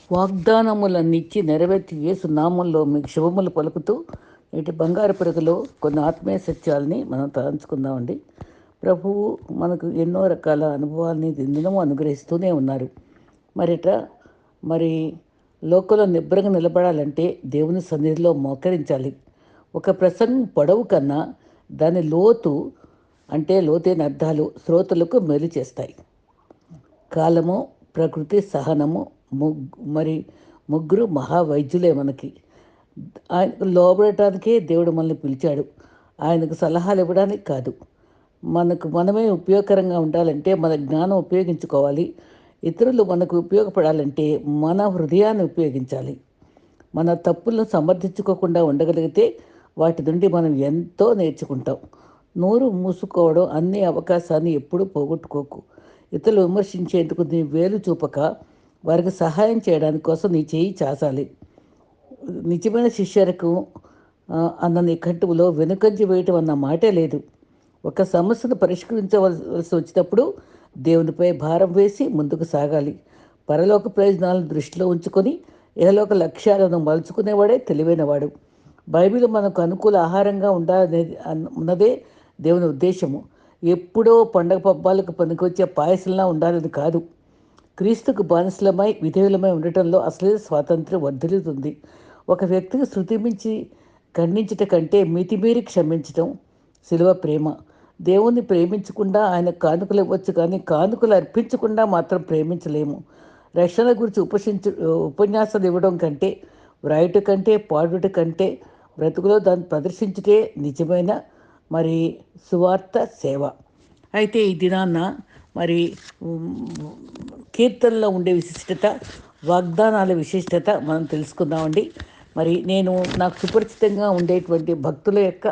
వాగ్దానములన్నిచ్చి నెరవేర్చి యేసు నామంలో మీకు శుభములు పలుకుతూ నేటి బంగారు పెరుగులో కొన్ని ఆత్మీయ సత్యాలని మనం తలంచుకుందామండి. ప్రభువు మనకు ఎన్నో రకాల అనుభవాల్ని దినదినము అనుగ్రహిస్తూనే ఉన్నారు. మరిట మరి లోకంలో నిబ్బరంగా నిలబడాలంటే దేవుని సన్నిధిలో మోకరించాలి. ఒక ప్రసంగం పొడవు కన్నా దాని లోతు అంటే లోతైన అర్థాలు శ్రోతలకు మేలు చేస్తాయి. కాలము, ప్రకృతి, సహనము మరి ముగ్గురు మహావైద్యులే మనకి. ఆయనకు లోబడటానికే దేవుడు మనల్ని పిలిచాడు. ఆయనకు సలహాలు ఇవ్వడానికి కాదు. మనకు మనమే ఉపయోగకరంగా ఉండాలంటే మన జ్ఞానం ఉపయోగించుకోవాలి. ఇతరులు మనకు ఉపయోగపడాలంటే మన హృదయాన్ని ఉపయోగించాలి. మన తప్పులను సమర్థించుకోకుండా ఉండగలిగితే వాటి నుండి మనం ఎంతో నేర్చుకుంటాం. నోరు మూసుకోవడం అన్ని అవకాశాన్ని ఎప్పుడూ పోగొట్టుకోకు. ఇతరులు విమర్శించేందుకు నీ వేలు చూపక వారికి సహాయం చేయడానికి కోసం నీ చేయి చాచాలి. నిజమైన శిష్యరకు అన్న నిఘంటువులో వెనుకంజ వేయటం అన్న మాటే లేదు. ఒక సమస్యను పరిష్కరించవలసి వచ్చినప్పుడు దేవునిపై భారం వేసి ముందుకు సాగాలి. పరలోక ప్రయోజనాలను దృష్టిలో ఉంచుకొని ఇహలోక లక్ష్యాలను మలుచుకునేవాడే తెలివైనవాడు. బైబిల్ మనకు అనుకూల ఆహారంగా ఉండాలనే ఉన్నదే దేవుని ఉద్దేశము. ఎప్పుడో పండగ పబ్బాలకు పనికొచ్చే పాయసంలా ఉండాలని కాదు. క్రీస్తుకు బానిసలమై విధేయులమై ఉండటంలో అసలే స్వాతంత్ర్యం వర్ధిల్లుతుంది. ఒక వ్యక్తికి శృతి మించి ఖండించట కంటే మితిమీరి క్షమించటం శిలువ ప్రేమ. దేవుణ్ణి ప్రేమించకుండా ఆయన కానుకలు ఇవ్వచ్చు, కానీ కానుకలు అర్పించకుండా మాత్రం ప్రేమించలేము. రక్షణ గురించి ఉపన్యాసాలు ఇవ్వడం కంటే, వ్రాయుట కంటే, పాడుట కంటే బ్రతుకులో దాన్ని ప్రదర్శించుటే నిజమైన మరి సువార్త సేవ. అయితే ఈ దినాన్న మరి కీర్తనలో ఉండే విశిష్టత, వాగ్దానాల విశిష్టత మనం తెలుసుకుందామండి. మరి నేను నాకు సుపరిచితంగా ఉండేటువంటి భక్తుల యొక్క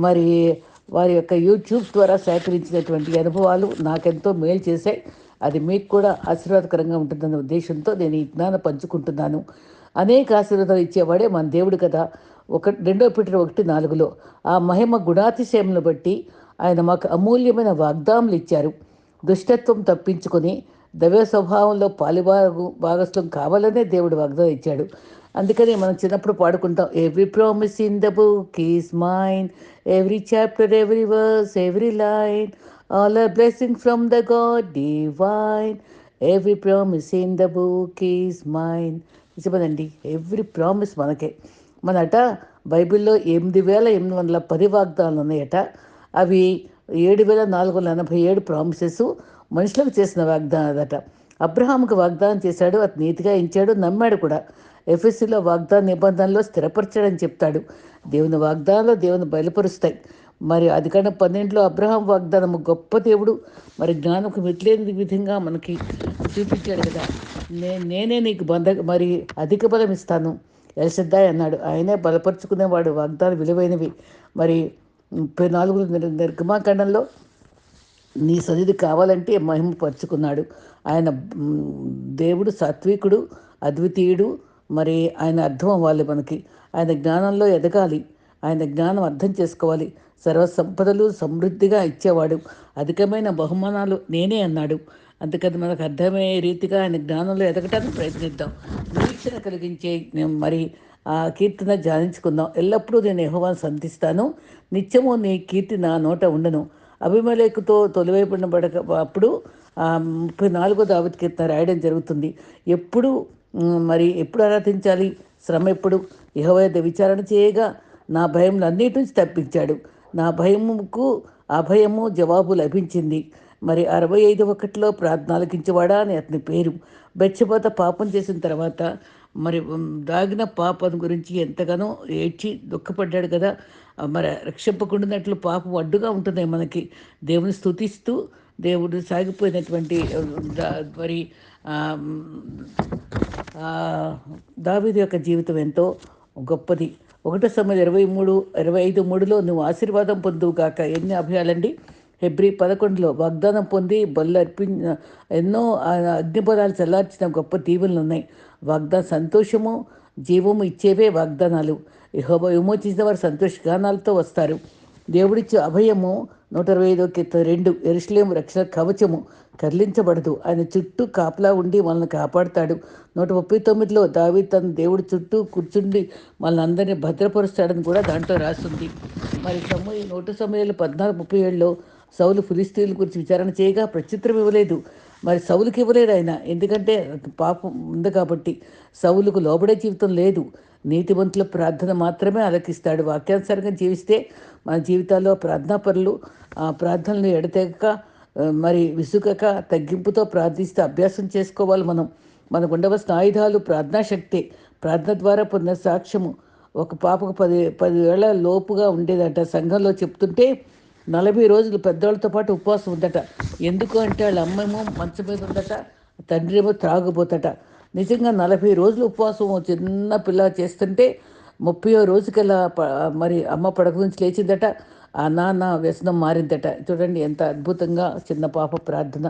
మరి వారి యొక్క యూట్యూబ్ ద్వారా సేకరించినటువంటి అనుభవాలు నాకెంతో మేలు చేశాయి. అది మీకు కూడా ఆశీర్వాదకరంగా ఉంటుందన్న ఉద్దేశంతో నేను ఈ జ్ఞానం పంచుకుంటున్నాను. అనేక ఆశీర్వాదాలు ఇచ్చేవాడే మన దేవుడు కదా. 2 Peter 1:4 ఆ మహిమ గుణాతిశయములను బట్టి ఆయన మాకు అమూల్యమైన వాగ్దానములు ఇచ్చారు. దుష్టత్వం తప్పించుకొని దైవ స్వభావంలో భాగస్థం కావాలనే దేవుడు వాగ్దానం ఇచ్చాడు. అందుకని మనం చిన్నప్పుడు పాడుకుంటాం, every promise in the book is mine, every chapter, every verse, every line, all are blessing from the God divine, every promise in the book is mine. నిజమేనండి, ఎవ్రీ ప్రామిస్ మనకే. మనట బైబిల్లో 8,810 వాగ్దానాలు ఉన్నాయట. అవి 7,487 ప్రామిసెస్ మనుషులకు చేసిన వాగ్దానాలట. అబ్రహాముకు వాగ్దానం చేశాడు, అది నీతిగా ఇచ్చాడు, నమ్మాడు కూడా. ఎఫ్ఎస్సిలో వాగ్దాన నిబంధనలో స్థిరపరచాడని చెప్తాడు. దేవుని వాగ్దానాలు దేవుని బయలుపరుస్తాయి. మరి 12 అబ్రహాం వాగ్దానము గొప్ప దేవుడు మరి జ్ఞానకు మితిలేని విధంగా మనకి చూపించాడు కదా. నేనే నీకు మరి అధిక బలం ఇస్తాను ఎల్షద్దాయ్ అన్నాడు. ఆయనే బలపరుచుకునేవాడు. వాగ్దానం విలువైనవి. మరి 34 నిర్గమాకాండంలో నీ సన్నిధి కావాలంటే మహిమపరుచుకున్నాడు. ఆయన దేవుడు సాత్వికుడు, అద్వితీయుడు. మరి ఆయన అర్థం అవ్వాలి మనకి. ఆయన జ్ఞానంలో ఎదగాలి. ఆయన జ్ఞానం అర్థం చేసుకోవాలి. సర్వసంపదలు సమృద్ధిగా ఇచ్చేవాడు. అధికమైన బహుమానాలు నేనే అన్నాడు. అందుకని మనకు అర్థమయ్యే రీతిగా ఆయన జ్ఞానంలో ఎదగటానికి ప్రయత్నిద్దాం. నిరీక్షణ కలిగించే మరి ఆ కీర్తన ధ్యానించుకుందాం. ఎల్లప్పుడూ నేను యెహోవాను సంతిస్తాను, నిత్యము నీ కీర్తి నా నోట ఉండను. అభిమలేకుతో తొలివైపడినబడక అప్పుడు 34వ దావీదు కీర్తన రాయడం జరుగుతుంది. ఎప్పుడు ఆరాధించాలి? శ్రమ ఎప్పుడు? యెహోవా యొద్ద విచారణ చేయగా నా భయములు అన్నిటి నుంచి తప్పించాడు. నా భయముకు అభయము జవాబు లభించింది. మరి 65:1 ప్రార్థన ఆలకించేవాడా అని అతని పేరు. బెత్షెబత పాపం చేసిన తర్వాత మరి దాగిన పాపం గురించి ఎంతగానో ఏడ్చి దుఃఖపడ్డాడు కదా. మరి రక్షింపకుండానట్లు పాపం అడ్డుగా ఉంటుంది మనకి. దేవుని స్తుతిస్తూ దేవుడు సాగిపోయినటువంటి మరి దావీదు యొక్క జీవితం ఎంతో గొప్పది. 1 సమూయేలు 25:3 నువ్వు ఆశీర్వాదం పొందువు గాక. ఎన్ని అభయాలండి. హెబ్రీ 11 వాగ్దానం పొంది ఎన్నో అగ్నిపదాలు చల్లార్చిన గొప్ప దీవెనలు ఉన్నాయి. సంతోషము జీవము ఇచ్చేవే వాగ్దానాలు. యెహోవా విమోచించిన వారు సంతోష గానాలతో వస్తారు. దేవుడిచ్చే అభయము 125వ కీర్తన 2, యెరూషలేము రక్షణ కవచము కదిలించబడదు, ఆయన చుట్టూ కాపలా ఉండి మనల్ని కాపాడుతాడు. 139లో దావీదు తన దేవుడి చుట్టూ కూర్చుండి మనల్ని అందరినీ భద్రపరుస్తాడని కూడా దాంట్లో రాస్తుంది. మరి 1 సమూయేలు 14:37లో సౌలు ఫిలిస్తీన్ల గురించి విచారణ చేయగా ప్రత్యుత్తరం ఇవ్వలేదు. మరి సౌలుకి ఇవ్వలేదు ఆయన, ఎందుకంటే పాపం ఉంది కాబట్టి. సౌలుకు లోబడే జీవితం లేదు. నీతిమంతుల ప్రార్థన మాత్రమే ఆలకిస్తాడు. వాక్యానుసారంగా జీవిస్తే మన జీవితాల్లో ప్రార్థనా పరులు ప్రార్థనలు ఎడతెగక మరి విసుగక తగ్గింపుతో ప్రార్థిస్తే అభ్యాసం చేసుకోవాలి. మనకు ఉండవలసిన ఆయుధాలు ప్రార్థనా శక్తి, ప్రార్థన ద్వారా పొందిన సాక్ష్యము. ఒక పాపకు 10 ఏళ్ల లోపుగా ఉండేదట. సంఘంలో చెప్తుంటే 40 రోజులు పెద్దవాళ్ళతో పాటు ఉపవాసం ఉందట. ఎందుకు అంటే వాళ్ళ అమ్మేమో మంచం మీద ఉందట, తండ్రి ఏమో త్రాగుబోతట. నిజంగా 40 రోజులు ఉపవాసం చిన్న పిల్ల చేస్తుంటే 30వ రోజుకల్లా మరి అమ్మ పడక నుంచి లేచిందట. ఆ నాన్న వ్యసనం మారిందట. చూడండి ఎంత అద్భుతంగా చిన్న పాప ప్రార్థన.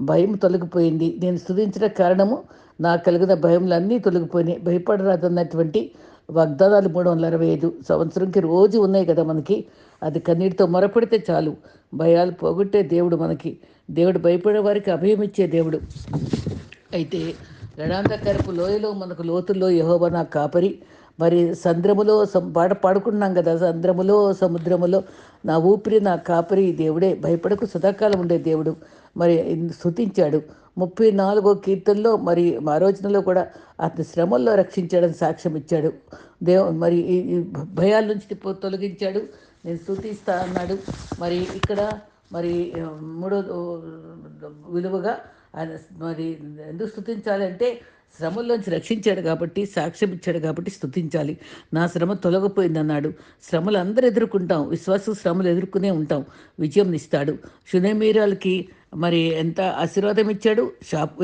భయం తొలగిపోయింది. నేను స్తుతించిన కారణము నాకు కలిగిన భయములన్నీ తొలగిపోయినాయి. భయపడరాదన్నటువంటి వాగ్దానాలు 365 సంవత్సరంకి రోజు ఉన్నాయి కదా మనకి. అది కన్నీటితో మొరపెడితే చాలు, భయాలు పోగొట్టే దేవుడు మనకి. దేవుడు భయపడే వారికి అభయం ఇచ్చే దేవుడు. అయితే గడాంధకరపు లోయలో మనకు లోతుల్లో యెహోవా నా కాపరి. మరి సంద్రములో పాట పాడుకుంటున్నాం కదా, సంద్రములో సముద్రములో నా ఊపిరి నా కాపరి దేవుడే, భయపడకు సదాకాలం ఉండే దేవుడు. మరి స్తుతించాడు. 34వ కీర్తనలో మరి ఆ రోజునలో కూడా అతని శ్రమల్లో రక్షించాడని సాక్ష్యం ఇచ్చాడు. మరి ఈ భయాల నుంచి తొలగించాడు. నేను స్తుతిస్తా అన్నాడు. మరి ఇక్కడ మరి మూడో విలువగా ఆయన మరి ఎందుకు స్తుతించాలంటే శ్రమల్లోంచి రక్షించాడు కాబట్టి, సాక్ష్యం ఇచ్చాడు కాబట్టి స్తుతించాలి. నా శ్రమ తొలగిపోయిందన్నాడు. శ్రమలు అందరూ ఎదుర్కొంటాం, విశ్వాసం శ్రమలు ఎదుర్కొనే ఉంటాం. విజయం ఇస్తాడు. శునేమీరాలకి మరి ఎంత ఆశీర్వాదం ఇచ్చాడు.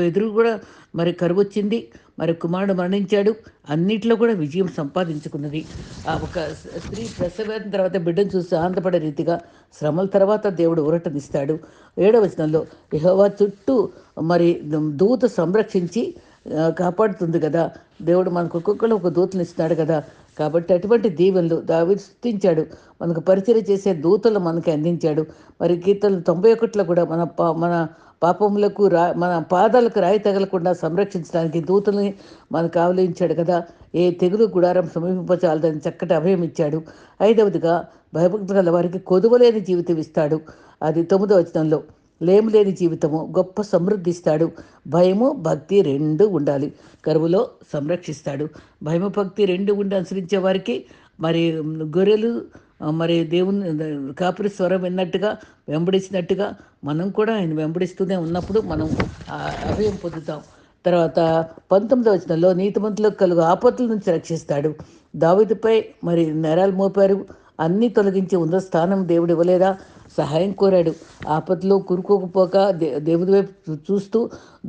ఎదురు కూడా మరి కరువు వచ్చింది, మరి కుమారుడు మరణించాడు. అన్నిట్లో కూడా విజయం సంపాదించుకున్నది. ఆ ఒక స్త్రీ ప్రసవం తర్వాత బిడ్డను చూసి ఆనందపడే రీతిగా శ్రమల తర్వాత దేవుడు ఊరటనిస్తాడు. 7వ వచనంలో యెహోవా చుట్టూ మరి దూత సంరక్షించి కాపాడుతుంది కదా. దేవుడు మనకు ఒక్కొక్కరు ఒక దూతను ఇస్తున్నాడు కదా. కాబట్టి అటువంటి దీవెనలు దావీదు స్తుతించాడు. మనకు పరిచయం చేసే దూతలు మనకి అందించాడు. మరి కీర్తనలు 91లో కూడా మన పాపములకు మన పాదాలకు రాయి తగలకుండా సంరక్షించడానికి దూతల్ని మనకు ఆవలించాడు కదా. ఏ తెగులు గుడారం సమీపింపచాలదని చక్కటి అభయం ఇచ్చాడు. 5వదిగా భయభక్తులు గల వారికి కొదువలేని జీవితం ఇస్తాడు. అది 9వ వచనంలో లేము లేని జీవితము గొప్ప సమృద్ధి ఇస్తాడు. భయము భక్తి రెండు ఉండాలి. కరువులో సంరక్షిస్తాడు. భయము భక్తి రెండు ఉండి అనుసరించే వారికి మరి గొర్రెలు మరి దేవుని కాపురి స్వరం విన్నట్టుగా వెంబడించినట్టుగా మనం కూడా ఆయన వెంబడిస్తూనే ఉన్నప్పుడు మనం అభయం పొందుతాం. తర్వాత 19వ వచనంలో నీతిమంతులకు కలుగు ఆపత్తుల నుంచి రక్షిస్తాడు. దావీదుపై మరి నేరాలు మోపారు, అన్నీ తొలగించి ఉన్న స్థానం దేవుడు ఇవ్వలేదా? సహాయం కోరాడు. ఆపదలో కురుకోకపోక దేవుడి వైపు చూస్తూ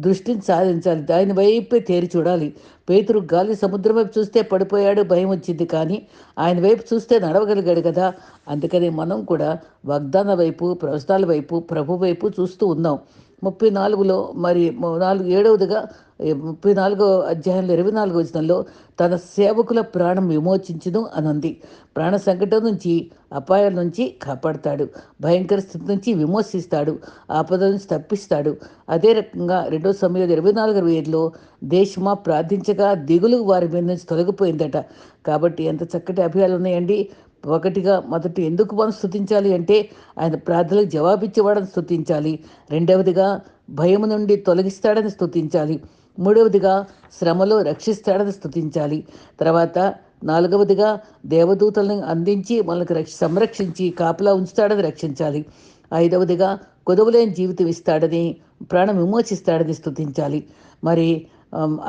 దృష్టిని సాధించాలి. దాని వైపే తేరి చూడాలి. పేతురు గాలి సముద్రం వైపు చూస్తే పడిపోయాడు, భయం వచ్చింది. కానీ ఆయన వైపు చూస్తే నడవగలిగాడు కదా. అందుకని మనం కూడా వాగ్దాన వైపు, ప్రవచనాల వైపు, ప్రభు వైపు చూస్తూ ఉందాం. 34లో మరి 7వదిగా 34వ అధ్యాయంలో 24వ వచనంలో తన సేవకుల ప్రాణం విమోచించును అని ఉంది. ప్రాణ సంకటం నుంచి, అపాయాల నుంచి కాపాడుతాడు. భయంకర స్థితి నుంచి విమోచిస్తాడు. ఆపద నుంచి తప్పిస్తాడు. అదే రకంగా 2 సమూయేలు 24:25లో దేశమా ప్రార్థించగా దిగులు వారి మీద నుంచి తొలగిపోయిందట. కాబట్టి ఎంత చక్కటి అభయాలు ఉన్నాయండి. మొదటి ఎందుకు మనం స్తుతించాలి అంటే ఆయన ప్రార్థనలకు జవాబిచ్చేవాడని స్తుతించాలి. 2వదిగా భయము నుండి తొలగిస్తాడని స్తుతించాలి. 3వదిగా శ్రమలో రక్షిస్తాడని స్తుతించాలి. తర్వాత 4వదిగా దేవదూతలను అందించి మనకు సంరక్షించి కాపలా ఉంచుతాడని రక్షించాలి. 5వదిగా కొదవలేని జీవితం ఇస్తాడని, ప్రాణం విమోచిస్తాడని స్తుతించాలి. మరి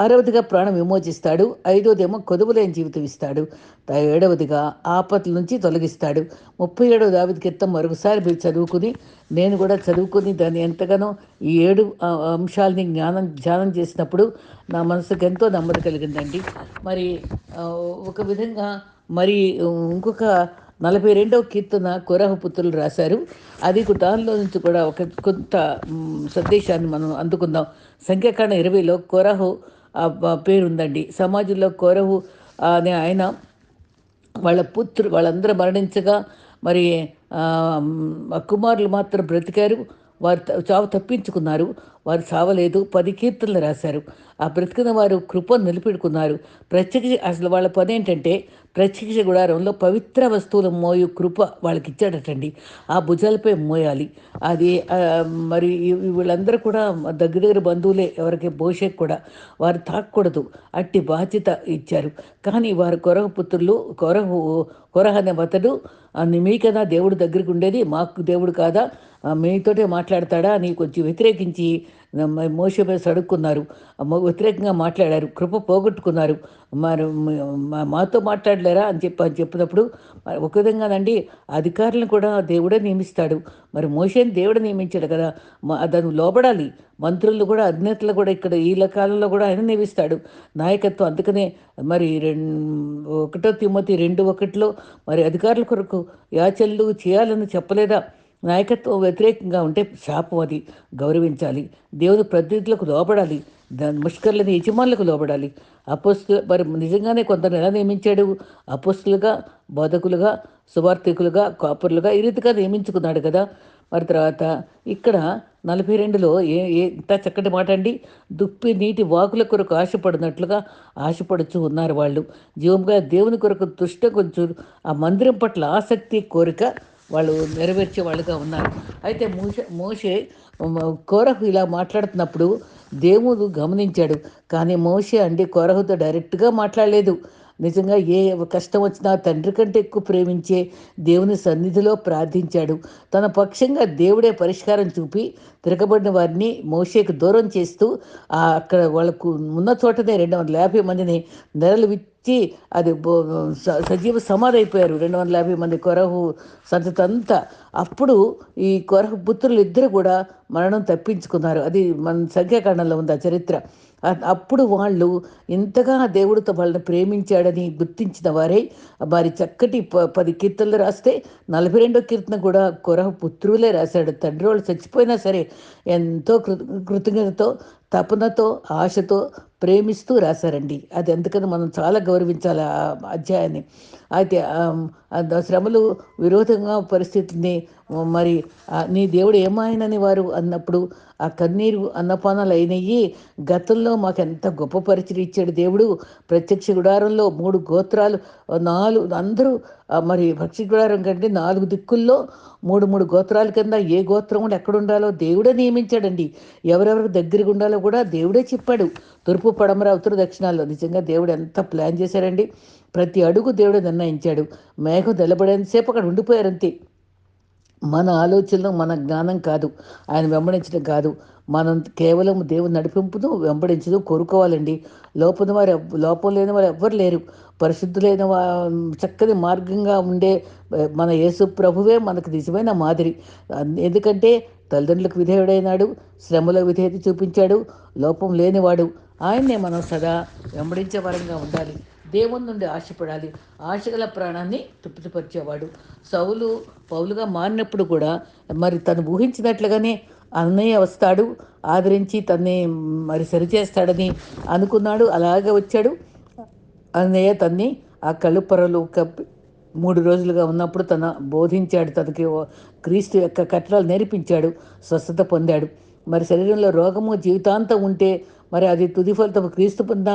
6వదిగా ప్రాణం విమోచిస్తాడు. 5వదేమో కొదువులేని జీవితం ఇస్తాడు. 7వదిగా ఆపత్తుల నుంచి తొలగిస్తాడు. 37వ దావీదు కీర్తన మరొకసారి మీరు చదువుకుని, నేను కూడా చదువుకుని దాన్ని ఎంతగానో ఈ 7 అంశాలని ధ్యానం చేసినప్పుడు నా మనసుకు ఎంతో నెమ్మది కలిగిందండి. మరి ఒక విధంగా మరి ఇంకొక 42వ కీర్తన కోరహు పుత్రులు రాశారు. అది దానిలో నుంచి కూడా ఒక కొంత సందేశాన్ని మనం అందుకుందాం. సంఖ్యాకాండం 20లో కోరహు పేరుందండి. సమాజంలో కోరహు అనే ఆయన వాళ్ళందరూ మరణించగా మరి కుమారులు మాత్రం బ్రతికారు. వారు చావు తప్పించుకున్నారు. వారు చావలేదు. 10 కీర్తనలు రాశారు. ఆ బ్రతికిన వారు కృపను నిలబెట్టుకున్నారు. అసలు వాళ్ళ పనేంటంటే ప్రత్యక్ష గుడారంలో పవిత్ర వస్తువులు మోయు కృప వాళ్ళకిచ్చాడటండి. ఆ భుజాలపై మోయాలి. అది మరి వీళ్ళందరూ కూడా దగ్గర దగ్గర బంధువులే. ఎవరికి మోషేకి కూడా వారు తాకూడదు. అట్టి బాధ్యత ఇచ్చారు. కానీ వారు కొరహ పుత్రులు కొరహ అనే అతడు మీకన్నా దేవుడు దగ్గరికి ఉండేది, మాకు దేవుడు కాదా, మీతోటే మాట్లాడతాడా అని కొంచెం వ్యతిరేకించి మోషే మీద సడుక్కున్నారు. వ్యతిరేకంగా మాట్లాడారు. కృప పోగొట్టుకున్నారు. మరి మాతో మాట్లాడలేరా అని చెప్పినప్పుడు ఒక విధంగానండి అధికారులను కూడా దేవుడే నియమిస్తాడు. మరి మోషేని దేవుడే నియమించాడు కదా, దాన్ని లోబడాలి. మంత్రులు కూడా అధినేతలు కూడా ఇక్కడ ఈ కాలంలో కూడా ఆయన నియమిస్తాడు నాయకత్వం. అందుకనే మరి 1 తిమోతి 2:1 మరి అధికారుల కొరకు యాచనలు చేయాలని చెప్పలేదా? నాయకత్వం వ్యతిరేకంగా ఉంటే శాపం, అది గౌరవించాలి. దేవుని ప్రతినిధులకు లోబడాలి. దాని ముష్కర్లని యజమానులకు లోబడాలి. మరి నిజంగానే కొందరు ఎలా నియమించాడు? అపోస్తులుగా, బోధకులుగా, సువార్థికులుగా, కాపురులుగా ఈ రీతిగా నియమించుకున్నాడు కదా. మరి తర్వాత ఇక్కడ 42లో ఎంత చక్కటి మాట అండి. దుప్పి నీటి వాకుల కొరకు ఆశపడినట్లుగా ఆశపడుచు ఉన్నారు వాళ్ళు. జీవంగా దేవుని కొరకు కొంచెం ఆ మందిరం పట్ల ఆసక్తి, కోరిక వాళ్ళు నెరవేర్చే వాళ్ళుగా ఉన్నారు. అయితే మోషే కోరహు ఇలా మాట్లాడుతున్నప్పుడు దేవుడు గమనించాడు. కానీ మోషే అండి కోరహుతో డైరెక్ట్గా మాట్లాడలేదు. నిజంగా ఏ కష్టం వచ్చినా తండ్రి కంటే ఎక్కువ ప్రేమించే దేవుని సన్నిధిలో ప్రార్థించాడు. తన పక్షంగా దేవుడే పరిష్కారం చూపి తిరగబడిన వారిని మోషేకు దూరం చేస్తూ అక్కడ వాళ్ళకు ఉన్న చోటనే 250 మందిని నెరలు విచ్చి అది సజీవ సమాధి అయిపోయారు. 250 మంది కొరహు సంతతంతా. అప్పుడు ఈ కొరహు పుత్రులు ఇద్దరు కూడా మరణం తప్పించుకున్నారు. అది మన సంఖ్యాకాండంలో ఉంది ఆ చరిత్ర. అప్పుడు వాళ్ళు ఇంతగా దేవుడితో వాళ్ళని ప్రేమించాడని గుర్తించిన వారే వారి చక్కటి 10 కీర్తనలు రాస్తే 42వ కీర్తన కూడా కొరహ పుత్రులే రాశాడు. తండ్రి వాళ్ళు చచ్చిపోయినా సరే ఎంతో కృతజ్ఞతతో, తపనతో, ఆశతో ప్రేమిస్తూ రాశారండి. అది అందుకని మనం చాలా గౌరవించాలి ఆ అధ్యాయాన్ని. అయితే శ్రమలు విరోధంగా పరిస్థితిని మరి నీ దేవుడు ఏమాయనని వారు అన్నప్పుడు ఆ కన్నీరు అన్నపానాలు అయినవి. గతంలో మాకు ఎంత గొప్ప పరిచయం ఇచ్చాడు దేవుడు. ప్రత్యక్ష గుడారంలో 3 గోత్రాలు 4 అందరూ మరి పక్షి గుడారం కంటే 4 దిక్కుల్లో 3 గోత్రాల కింద ఏ గోత్రం కూడా ఎక్కడ ఉండాలో దేవుడే నియమించాడండి. ఎవరెవరికి దగ్గరగా ఉండాలో కూడా దేవుడే చెప్పాడు. తూర్పు, పడమర, ఉత్తర, దక్షిణాల్లో నిజంగా దేవుడు ఎంత ప్లాన్ చేశారండి. ప్రతి అడుగు దేవుడు నిర్ణయించాడు. మేఘం నిలబడేంతసేపు అక్కడ ఉండిపోయారంతే. మన ఆలోచనలు, మన జ్ఞానం కాదు, ఆయన వెంబడించడం కాదు. మనం కేవలం దేవుని నడిపింపును వెంబడించడం కోరుకోవాలండి. లోపం లేని వారు ఎవ్వరు లేరు. పరిశుద్ధులైన చక్కని మార్గంగా ఉండే మన యేసు ప్రభువే మనకు నిజమైన మాదిరి. ఎందుకంటే తల్లిదండ్రులకు విధేయుడైనాడు, శ్రమలో విధేయత చూపించాడు, లోపం లేనివాడు. ఆయన్నే మనం సదా వెంబడించే వరంగా ఉండాలి. దేవుని నుండి ఆశపడాలి. ఆశగల ప్రాణాన్ని తృప్తిపరిచేవాడు. పౌలుగా మారినప్పుడు కూడా మరి తను ఊహించినట్లుగానే అన్నయ్య వస్తాడు, ఆదరించి తన్ని మరి సరిచేస్తాడని అనుకున్నాడు. అలాగే వచ్చాడు. అన్నయ్య తన్ని ఆ కలుపరలు కప్పి 3 రోజులుగా ఉన్నప్పుడు బోధించాడు. తనకి క్రీస్తు యొక్క కట్టడాలు నేర్పించాడు. స్వస్థత పొందాడు. మరి శరీరంలో రోగము జీవితాంతం ఉంటే మరి అది తుది ఫలితం క్రీస్తు పొందిన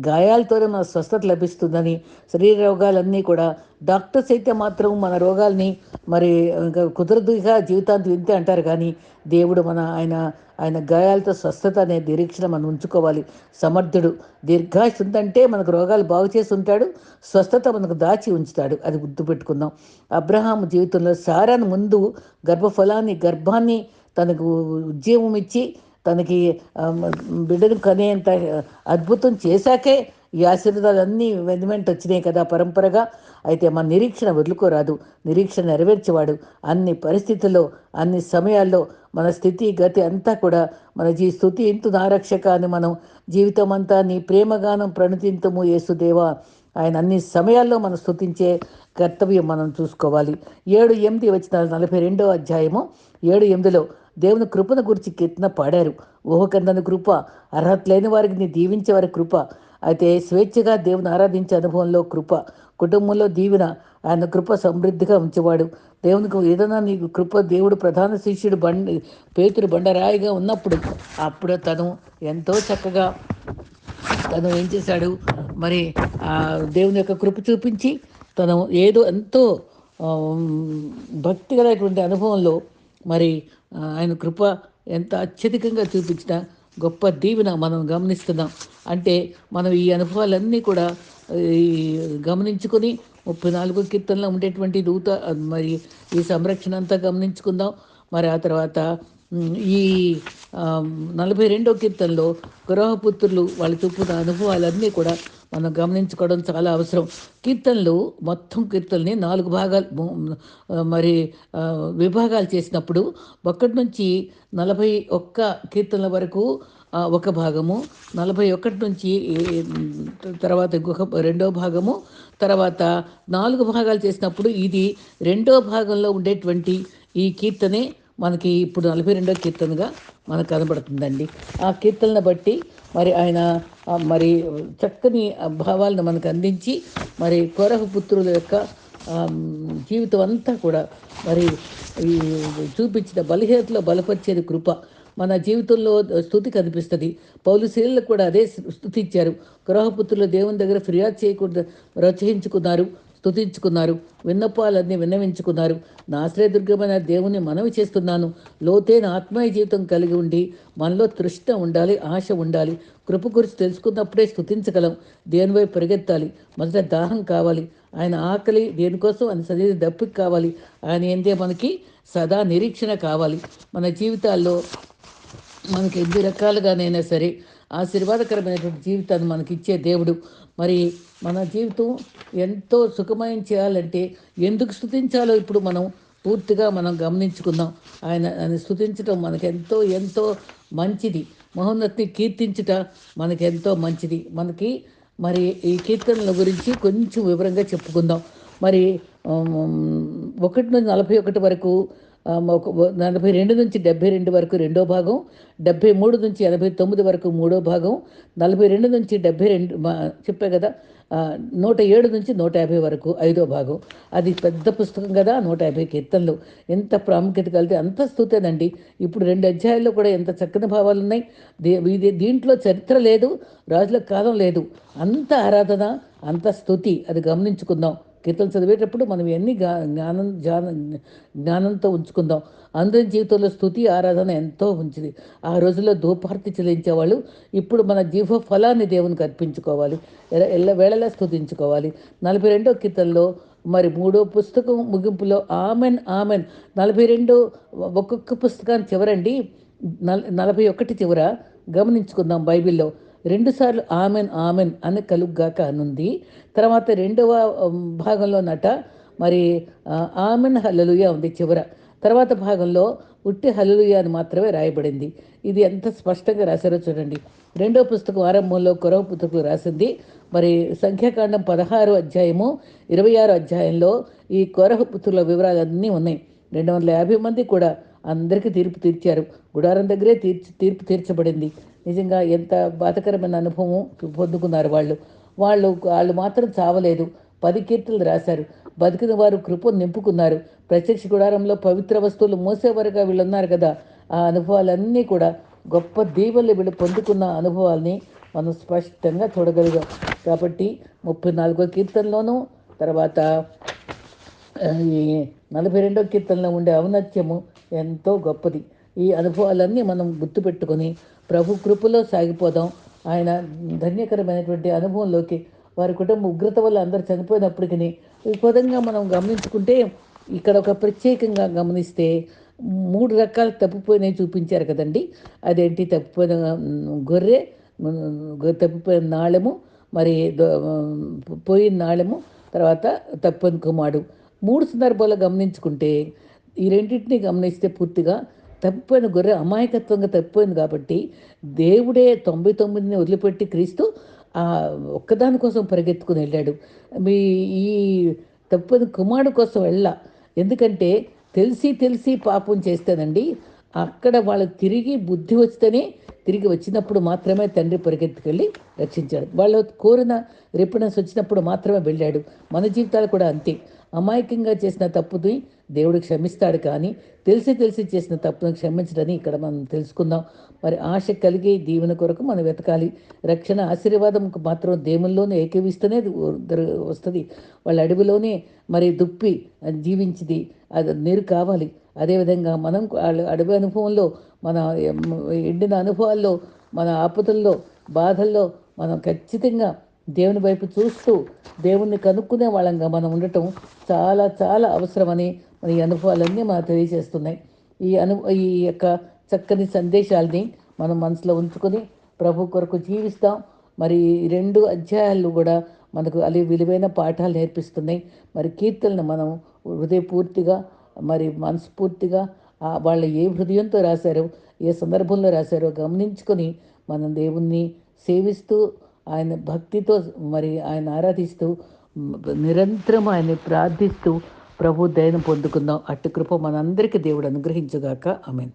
గాయాలతోనే మన స్వస్థత లభిస్తుందని, శరీర రోగాలన్నీ కూడా డాక్టర్స్ అయితే మాత్రం మన రోగాల్ని మరి ఇంకా కుదరదుగా జీవితాంతం ఇంతే అంటారు. కానీ దేవుడు ఆయన గాయాలతో స్వస్థత అనే నిరీక్షణ మనం ఉంచుకోవాలి. సమర్థుడు. దీర్ఘాయుష్ ఉందంటే మనకు రోగాలు బాగు చేసి ఉంటాడు, స్వస్థత మనకు దాచి ఉంచుతాడు. అది గుర్తుపెట్టుకుందాం. అబ్రహాము జీవితంలో సారాను ముందు గర్భాన్ని తనకు ఉద్యమం ఇచ్చి తనకి బిడ్డను కనేంత అద్భుతం చేశాకే ఈ ఆశీర్వాదాలన్నీ వెంట వచ్చినాయి కదా పరంపరగా. అయితే మన నిరీక్షణ వదులుకోరాదు. నిరీక్షణ నెరవేర్చేవాడు. అన్ని పరిస్థితుల్లో, అన్ని సమయాల్లో మన స్థితి గతి అంతా కూడా మన స్తుతి ఇంతు నారక్షక అని మనం జీవితం అంతా నీ ప్రేమగానం ప్రణతింతము యేసుదేవా. ఆయన అన్ని సమయాల్లో మనం స్తుతించే కర్తవ్యం మనం చూసుకోవాలి. 7-8 వచ్చిన 42వ అధ్యాయము 7-8లో దేవుని కృపను గురించి కీర్తన పాడారు. ఊహకందని కృప, అర్హత లేని వారికి నీ దీవించే వారి కృప. అయితే స్వేచ్ఛగా దేవుని ఆరాధించే అనుభవంలో కృప, కుటుంబంలో దీవెన, ఆయన కృప సమృద్ధిగా ఉంచేవాడు. దేవునికి ఏదైనా నీకు కృప, దేవుడు ప్రధాన శిష్యుడు పేతురు బండరాయిగా ఉన్నప్పుడు అప్పుడు తను ఎంతో చక్కగా తను ఏం చేశాడు మరి, ఆ దేవుని యొక్క కృప చూపించి తను ఏదో ఎంతో భక్తి కలిగినటువంటి అనుభవంలో మరి ఆయన కృప ఎంత అత్యధికంగా చూపించిన గొప్ప దీవెన మనం గమనిస్తున్నాం. అంటే మనం ఈ అనుభవాలన్నీ కూడా ఈ గమనించుకొని 34 కీర్తనలో ఉండేటువంటి దూత మరి ఈ సంరక్షణ అంతా గమనించుకుందాం. మరి ఆ తర్వాత ఈ 42వ కీర్తనలో గృహపుత్రులు వాళ్ళు చూపుతున్న అనుభవాలన్నీ కూడా మనం గమనించుకోవడం చాలా అవసరం. కీర్తనలు మొత్తం కీర్తనని 4 భాగాలు మరి విభాగాలు చేసినప్పుడు 1 నుంచి 41 కీర్తనల వరకు ఒక భాగము, 41 నుంచి తర్వాత ఇంకొక రెండో భాగము, తర్వాత 4 భాగాలు చేసినప్పుడు ఇది రెండో భాగంలో ఉండేటువంటి ఈ కీర్తనే మనకి ఇప్పుడు 42వ కీర్తనగా మనకు కనబడుతుందండి. ఆ కీర్తనను బట్టి మరి ఆయన మరి చక్కని భావాలను మనకు అందించి మరి కోరహు పుత్రుల యొక్క జీవితం అంతా కూడా మరి ఈ చూపించిన బలహీనతలో బలపరిచేది కృప. మన జీవితంలో స్తుతి కనిపిస్తుంది. పౌలు శీలకు కూడా అదే స్తుతి ఇచ్చారు. గృహపుత్రులు దేవుని దగ్గర ఫిర్యాదు చేయకుండా రచయించుకున్నారు, స్తుతించుకున్నారు, విన్నపాలన్నీ విన్నవించుకున్నారు. నా ఆశ్రయదుర్గమైన దేవుని మనవి చేస్తున్నాను, లోతైన ఆత్మీయ జీవితం కలిగి ఉండి మనలో తృష్ణ ఉండాలి, ఆశ ఉండాలి. కృప గురించి తెలుసుకున్నప్పుడే స్తుతించగలం. దేవుని వైపు పరిగెత్తాలి. మొదట దాహం కావాలి, ఆయన ఆకలి దేనికోసం ఆయన సజీవ దప్పిక కావాలి. ఆయన ఏందే మనకి సదా నిరీక్షణ కావాలి. మన జీవితాల్లో మనకి ఎన్ని రకాలుగానైనా సరే ఆశీర్వాదకరమైనటువంటి జీవితాన్ని మనకిచ్చే దేవుడు. మరి మన జీవితం ఎంతో సుఖమయం చేయాలంటే ఎందుకు స్తుతించాలో ఇప్పుడు మనం పూర్తిగా మనం గమనించుకుందాం. ఆయన స్తుతించడం మనకెంతో ఎంతో మంచిది. మహోన్నతిని కీర్తించుట మనకెంతో మంచిది. మనకి మరి ఈ కీర్తనల గురించి కొంచెం వివరంగా చెప్పుకుందాం. మరి 1 నుంచి 41 వరకు 42 నుంచి 72 వరకు రెండో భాగం, 73 నుంచి 89 వరకు మూడో భాగం, 42 నుంచి 72 చెప్పే కదా, 107 నుంచి 150 వరకు ఐదో భాగం. అది పెద్ద పుస్తకం కదా, 150 కీర్తనలు. ఎంత ప్రాముఖ్యత కలిగితే అంత స్తుతేనండి. ఇప్పుడు 2 అధ్యాయాల్లో కూడా ఎంత చక్కని భావాలు ఉన్నాయి. దీంట్లో చరిత్ర లేదు, రాజుల కాలం లేదు, అంత ఆరాధన, అంత స్తుతి. అది గమనించుకుందాం. కీర్తన చదివేటప్పుడు మనం ఎన్ని జ్ఞానంతో ఉంచుకుందాం. అందరి జీవితంలో స్తుతి ఆరాధన ఎంతో మంచిది. ఆ రోజుల్లో ధూపార్తి చెల్లించేవాళ్ళు. ఇప్పుడు మన జీవ ఫలాన్ని దేవునికి అర్పించుకోవాలి, వేళలా స్తుతించుకోవాలి. 42వ కీర్తనలో మరి మూడో పుస్తకం ముగింపులో ఆమెన్ ఆమెన్ 42 ఒక్కొక్క పుస్తకాన్ని చివరండి 41 చివర గమనించుకుందాం. బైబిల్లో 2 సార్లు ఆమెన్ ఆమెన్ అని కలుగ్గాక అనుంది. తర్వాత రెండవ భాగంలో మరి ఆమెన్ హల్లెలూయా ఉంది చివర. తర్వాత భాగంలో ఉట్టి హల్లెలూయా అని మాత్రమే రాయబడింది. ఇది ఎంత స్పష్టంగా రాశారో చూడండి. రెండో పుస్తకం ఆరంభంలో కొరవ పుస్తకం రాసింది. మరి సంఖ్యాకాండం 16 అధ్యాయము 26 అధ్యాయంలో ఈ కొరహ పుత్రుల వివరాలన్నీ ఉన్నాయి. 250 మంది కూడా అందరికీ తీర్పు తీర్చారు. గుడారం దగ్గరే తీర్పు తీర్చబడింది. నిజంగా ఎంత బాధకరమైన అనుభవం పొందుకున్నారు వాళ్ళు మాత్రం చావలేదు. 10 కీర్తనలు రాశారు. బతికిన వారు కృపను నింపుకున్నారు. ప్రత్యక్ష గుడారంలో పవిత్ర వస్తువులు మోసేవారుగా వీళ్ళు ఉన్నారు కదా. ఆ అనుభవాలన్నీ కూడా గొప్ప దీవెనలు వీళ్ళు పొందుకున్న అనుభవాల్ని మనం స్పష్టంగా చూడగలిగాం. కాబట్టి 34వ కీర్తనలోనూ తర్వాత ఈ 42వ కీర్తనలో ఉండే ఔన్నత్యము ఎంతో గొప్పది. ఈ అనుభవాలన్నీ మనం గుర్తుపెట్టుకొని ప్రభు కృపలో సాగిపోదాం. ఆయన ధన్యకరమైనటువంటి అనుభవంలోకి వారి కుటుంబ ఉగ్రత వల్ల అందరు చనిపోయినప్పటికీ ఈ విధంగా మనం గమనించుకుంటే ఇక్కడ ఒక ప్రత్యేకంగా గమనిస్తే 3 రకాల తప్పిపోయినవి చూపించారు కదండి. అదేంటి, తప్పిపోయిన గొర్రె, తప్పిపోయిన నాళెము, మరి పోయిన నాళెము, తర్వాత తప్పిపోయిన కుమారుడు. 3 సందర్భాల్లో గమనించుకుంటే ఈ రెండింటిని గమనిస్తే పూర్తిగా తప్పిపోయిన గొర్రె అమాయకత్వంగా తప్పిపోయింది కాబట్టి దేవుడే 99ని వదిలిపెట్టి క్రీస్తు ఒక్కదాని కోసం పరిగెత్తుకుని వెళ్ళాడు. ఈ తప్పిపోయిన కుమారుడు కోసం ఎందుకంటే తెలిసి పాపం చేస్తేనండి అక్కడ వాళ్ళకి తిరిగి బుద్ధి వస్తేనే, తిరిగి వచ్చినప్పుడు మాత్రమే తండ్రి పరిగెత్తుకెళ్ళి రక్షించాడు. వాళ్ళు కోరిన రిపనెన్స్ వచ్చినప్పుడు మాత్రమే వెళ్ళాడు. మన జీవితాలు కూడా అంతే. అమాయకంగా చేసిన తప్పుని దేవుడు క్షమిస్తాడు, కానీ తెలిసి తెలిసి చేసిన తప్పును క్షమించడని ఇక్కడ మనం తెలుసుకుందాం. మరి ఆశ కలిగి దీవెన కొరకు మనం వెతకాలి. రక్షణ ఆశీర్వాదంకు మాత్రం దేవుల్లోనే ఏకీవిస్తూనే వస్తుంది. వాళ్ళ అడవిలోనే మరి దుప్పి జీవించింది, అది నీరు కావాలి. అదేవిధంగా మనం అడవి అనుభవంలో, మన ఎండిన అనుభవాల్లో, మన ఆపదల్లో, బాధల్లో మనం ఖచ్చితంగా దేవుని వైపు చూస్తూ దేవుణ్ణి కనుక్కునే వాళ్ళంగా మనం ఉండటం చాలా చాలా అవసరమని మన ఈ అనుభవాలన్నీ మనకు తెలియజేస్తున్నాయి. ఈ యొక్క చక్కని సందేశాలని మనం మనసులో ఉంచుకొని ప్రభు కొరకు జీవిస్తాం. మరి ఈ 2 అధ్యాయాలు కూడా మనకు విలువైన పాఠాలు నేర్పిస్తున్నాయి. మరి కీర్తనలు మనం హృదయపూర్తిగా, మరి మనస్ఫూర్తిగా వాళ్ళు ఏ హృదయంతో రాశారో, ఏ సందర్భంలో రాశారో గమనించుకొని మనం దేవుణ్ణి సేవిస్తూ, ఆయన భక్తితో మరి ఆయన ఆరాధిస్తూ, నిరంతరం ఆయన్ని ప్రార్థిస్తూ ప్రభు దయను పొందుకుందాం. అట్టి కృప మనందరికీ దేవుడు అనుగ్రహించుగాక. ఆమేన్.